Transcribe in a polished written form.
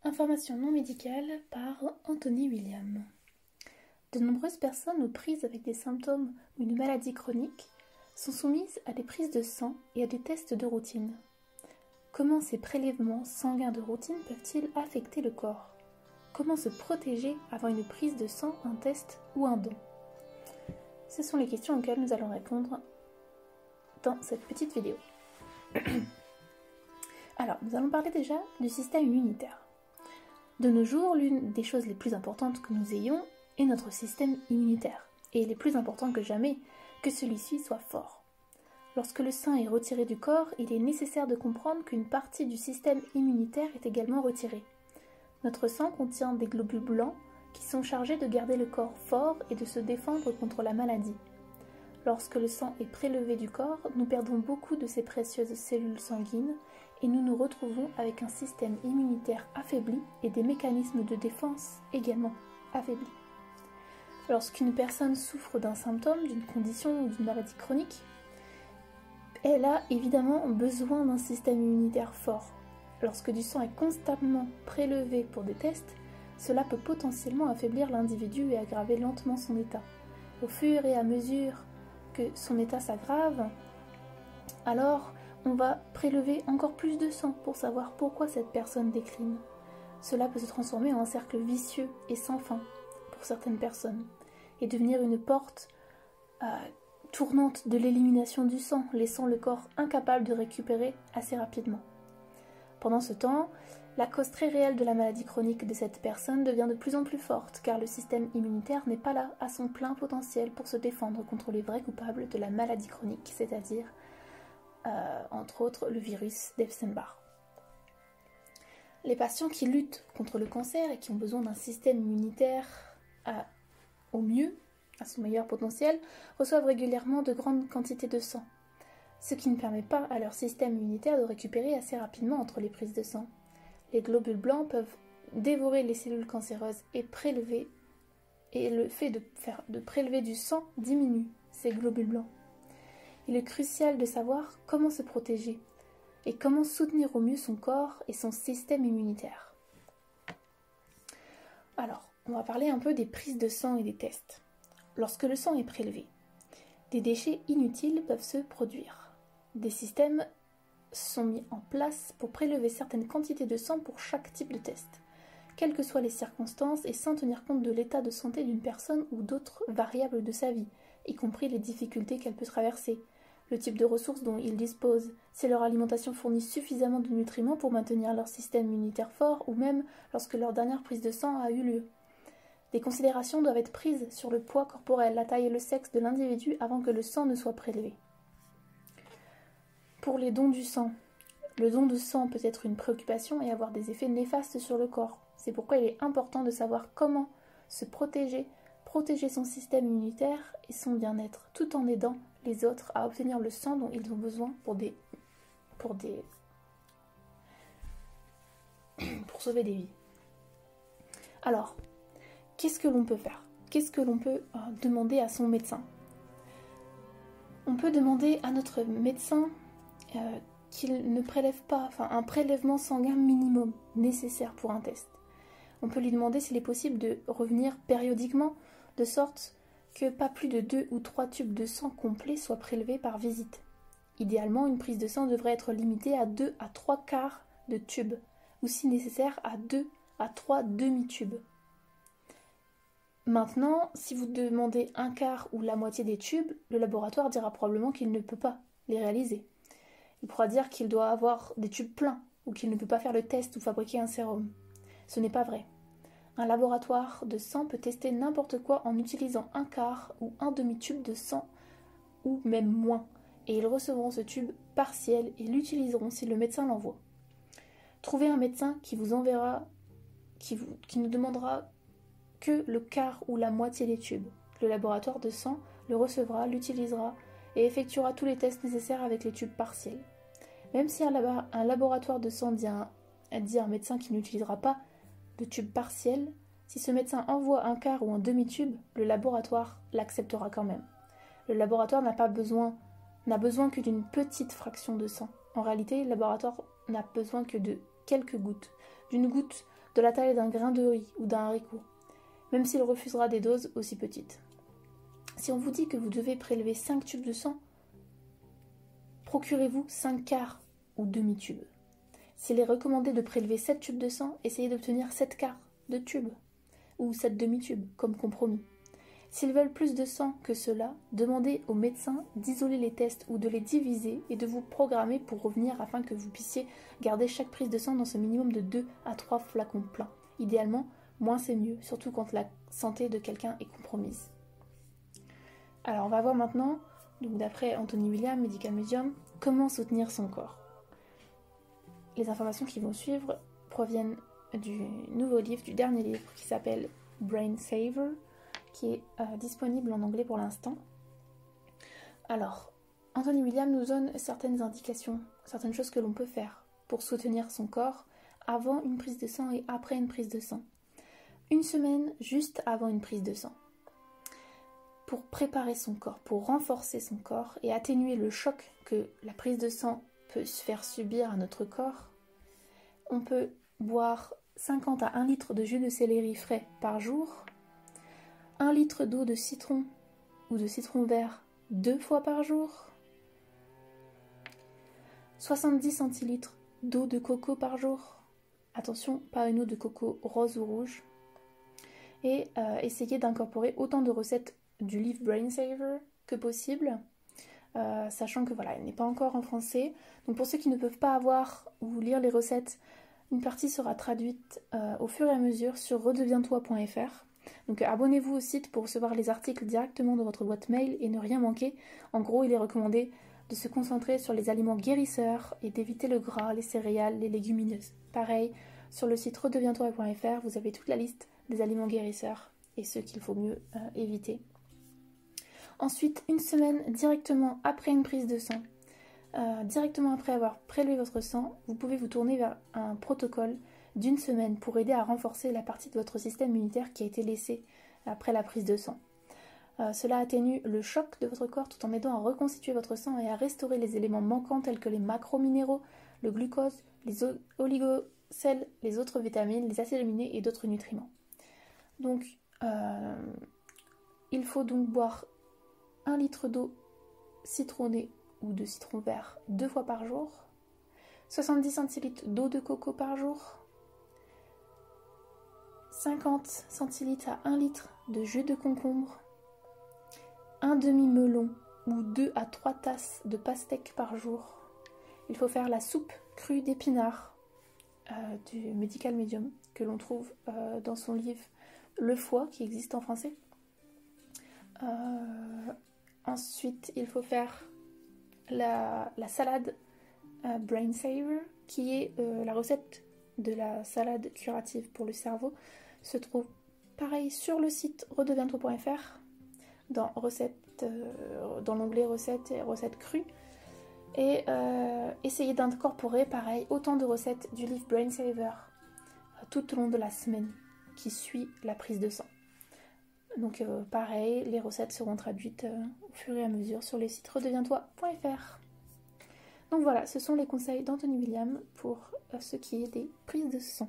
Information non médicale par Anthony William. De nombreuses personnes aux prises avec des symptômes ou une maladie chronique sont soumises à des prises de sang et à des tests de routine. Comment ces prélèvements sanguins de routine peuvent-ils affecter le corps? Comment se protéger avant une prise de sang, un test ou un don? Ce sont les questions auxquelles nous allons répondre dans cette petite vidéo. Alors, nous allons parler déjà du système immunitaire. De nos jours, l'une des choses les plus importantes que nous ayons est notre système immunitaire. Et il est plus important que jamais que celui-ci soit fort. Lorsque le sang est retiré du corps, il est nécessaire de comprendre qu'une partie du système immunitaire est également retirée. Notre sang contient des globules blancs qui sont chargés de garder le corps fort et de se défendre contre la maladie. Lorsque le sang est prélevé du corps, nous perdons beaucoup de ces précieuses cellules sanguines et nous nous retrouvons avec un système immunitaire affaibli et des mécanismes de défense également affaiblis. Lorsqu'une personne souffre d'un symptôme, d'une condition ou d'une maladie chronique, elle a évidemment besoin d'un système immunitaire fort. Lorsque du sang est constamment prélevé pour des tests, cela peut potentiellement affaiblir l'individu et aggraver lentement son état. Au fur et à mesure que son état s'aggrave, alors on va prélever encore plus de sang pour savoir pourquoi cette personne décline. Cela peut se transformer en un cercle vicieux et sans fin pour certaines personnes et devenir une porte tournante de l'élimination du sang, laissant le corps incapable de récupérer assez rapidement. Pendant ce temps, la cause très réelle de la maladie chronique de cette personne devient de plus en plus forte car le système immunitaire n'est pas là à son plein potentiel pour se défendre contre les vrais coupables de la maladie chronique, c'est-à-dire entre autres le virus d'Epstein-Barr. Les patients qui luttent contre le cancer et qui ont besoin d'un système immunitaire au mieux, à son meilleur potentiel, reçoivent régulièrement de grandes quantités de sang, ce qui ne permet pas à leur système immunitaire de récupérer assez rapidement entre les prises de sang. Les globules blancs peuvent dévorer les cellules cancéreuses et le fait de prélever du sang diminue ces globules blancs. Il est crucial de savoir comment se protéger et comment soutenir au mieux son corps et son système immunitaire. Alors, on va parler un peu des prises de sang et des tests. Lorsque le sang est prélevé, des déchets inutiles peuvent se produire. Des systèmes sont mis en place pour prélever certaines quantités de sang pour chaque type de test, quelles que soient les circonstances et sans tenir compte de l'état de santé d'une personne ou d'autres variables de sa vie, y compris les difficultés qu'elle peut traverser, le type de ressources dont ils disposent, si leur alimentation fournit suffisamment de nutriments pour maintenir leur système immunitaire fort ou même lorsque leur dernière prise de sang a eu lieu. Des considérations doivent être prises sur le poids corporel, la taille et le sexe de l'individu avant que le sang ne soit prélevé. Pour les dons du sang, le don de sang peut être une préoccupation et avoir des effets néfastes sur le corps. C'est pourquoi il est important de savoir comment se protéger son système immunitaire et son bien-être, tout en aidant les autres à obtenir le sang dont ils ont besoin pour sauver des vies. Alors, qu'est-ce que l'on peut faire? Qu'est-ce que l'on peut demander à son médecin? On peut demander à notre médecin qu'il ne prélève pas, un prélèvement sanguin minimum nécessaire pour un test. On peut lui demander s'il est possible de revenir périodiquement, de sorte que pas plus de 2 ou 3 tubes de sang complets soient prélevés par visite. Idéalement, une prise de sang devrait être limitée à 2 à 3 quarts de tube, ou si nécessaire à 2 à 3 demi-tubes. Maintenant, si vous demandez un quart ou la moitié des tubes, le laboratoire dira probablement qu'il ne peut pas les réaliser. Il pourra dire qu'il doit avoir des tubes pleins, ou qu'il ne peut pas faire le test ou fabriquer un sérum. Ce n'est pas vrai. Un laboratoire de sang peut tester n'importe quoi en utilisant un quart ou un demi-tube de sang, ou même moins, et ils recevront ce tube partiel et l'utiliseront si le médecin l'envoie. Trouvez un médecin qui vous enverra, qui ne demandera que le quart ou la moitié des tubes. Le laboratoire de sang le recevra, l'utilisera et effectuera tous les tests nécessaires avec les tubes partiels. Même si un laboratoire de sang dit à un médecin qui n'utilisera pas de tube partiel, si ce médecin envoie un quart ou un demi-tube, le laboratoire l'acceptera quand même. Le laboratoire n'a besoin que d'une petite fraction de sang. En réalité, le laboratoire n'a besoin que de quelques gouttes, d'une goutte de la taille d'un grain de riz ou d'un haricot, même s'il refusera des doses aussi petites. Si on vous dit que vous devez prélever 5 tubes de sang, procurez-vous 5 quarts ou demi-tubes. S'il est recommandé de prélever 7 tubes de sang, essayez d'obtenir 7 quarts de tubes ou 7 demi-tubes comme compromis. S'ils veulent plus de sang que cela, demandez au médecin d'isoler les tests ou de les diviser et de vous programmer pour revenir afin que vous puissiez garder chaque prise de sang dans ce minimum de 2 à 3 flacons pleins. Idéalement, moins c'est mieux, surtout quand la santé de quelqu'un est compromise. Alors on va voir maintenant, donc d'après Anthony William, Medical Medium, comment soutenir son corps. Les informations qui vont suivre proviennent du nouveau livre, du dernier livre qui s'appelle Brain Saver, qui est disponible en anglais pour l'instant. Alors, Anthony William nous donne certaines indications, certaines choses que l'on peut faire pour soutenir son corps avant une prise de sang et après une prise de sang. Une semaine juste avant une prise de sang. Pour préparer son corps, pour renforcer son corps et atténuer le choc que la prise de sang peut se faire subir à notre corps, on peut boire 50 à 1 litre de jus de céleri frais par jour, 1 litre d'eau de citron ou de citron vert 2 fois par jour, 70 centilitres d'eau de coco par jour, attention, pas une eau de coco rose ou rouge, et essayez d'incorporer autant de recettes du livre Brain Saver que possible, sachant que voilà, il n'est pas encore en français. Donc pour ceux qui ne peuvent pas avoir ou lire les recettes, une partie sera traduite au fur et à mesure sur redeviens-toi.fr. Donc abonnez-vous au site pour recevoir les articles directement dans votre boîte mail et ne rien manquer. En gros, il est recommandé de se concentrer sur les aliments guérisseurs et d'éviter le gras, les céréales, les légumineuses. Pareil, sur le site redeviens-toi.fr, vous avez toute la liste des aliments guérisseurs et ceux qu'il faut mieux éviter. Ensuite, une semaine directement après une prise de sang, directement après avoir prélevé votre sang, vous pouvez vous tourner vers un protocole d'une semaine pour aider à renforcer la partie de votre système immunitaire qui a été laissée après la prise de sang. Cela atténue le choc de votre corps tout en aidant à reconstituer votre sang et à restaurer les éléments manquants tels que les macrominéraux, le glucose, les oligocèles, les autres vitamines, les acides aminés et d'autres nutriments. Donc, il faut donc boire 1 litre d'eau citronnée ou de citron vert 2 fois par jour, 70 centilitres d'eau de coco par jour, 50 centilitres à 1 litre de jus de concombre, un demi-melon ou 2 à 3 tasses de pastèque par jour. Il faut faire la soupe crue d'épinards du Medical Medium que l'on trouve dans son livre Le foie qui existe en français. Ensuite, il faut faire la salade Brain Saver qui est la recette de la salade curative pour le cerveau. Se trouve pareil sur le site redeviens-toi.fr dans l'onglet recettes et recettes crues. Et essayez d'incorporer pareil autant de recettes du livre Brain Saver tout au long de la semaine qui suit la prise de sang. Donc pareil, les recettes seront traduites au fur et à mesure sur le site redeviens-toi.fr. Donc voilà, ce sont les conseils d'Anthony William pour ce qui est des prises de sang.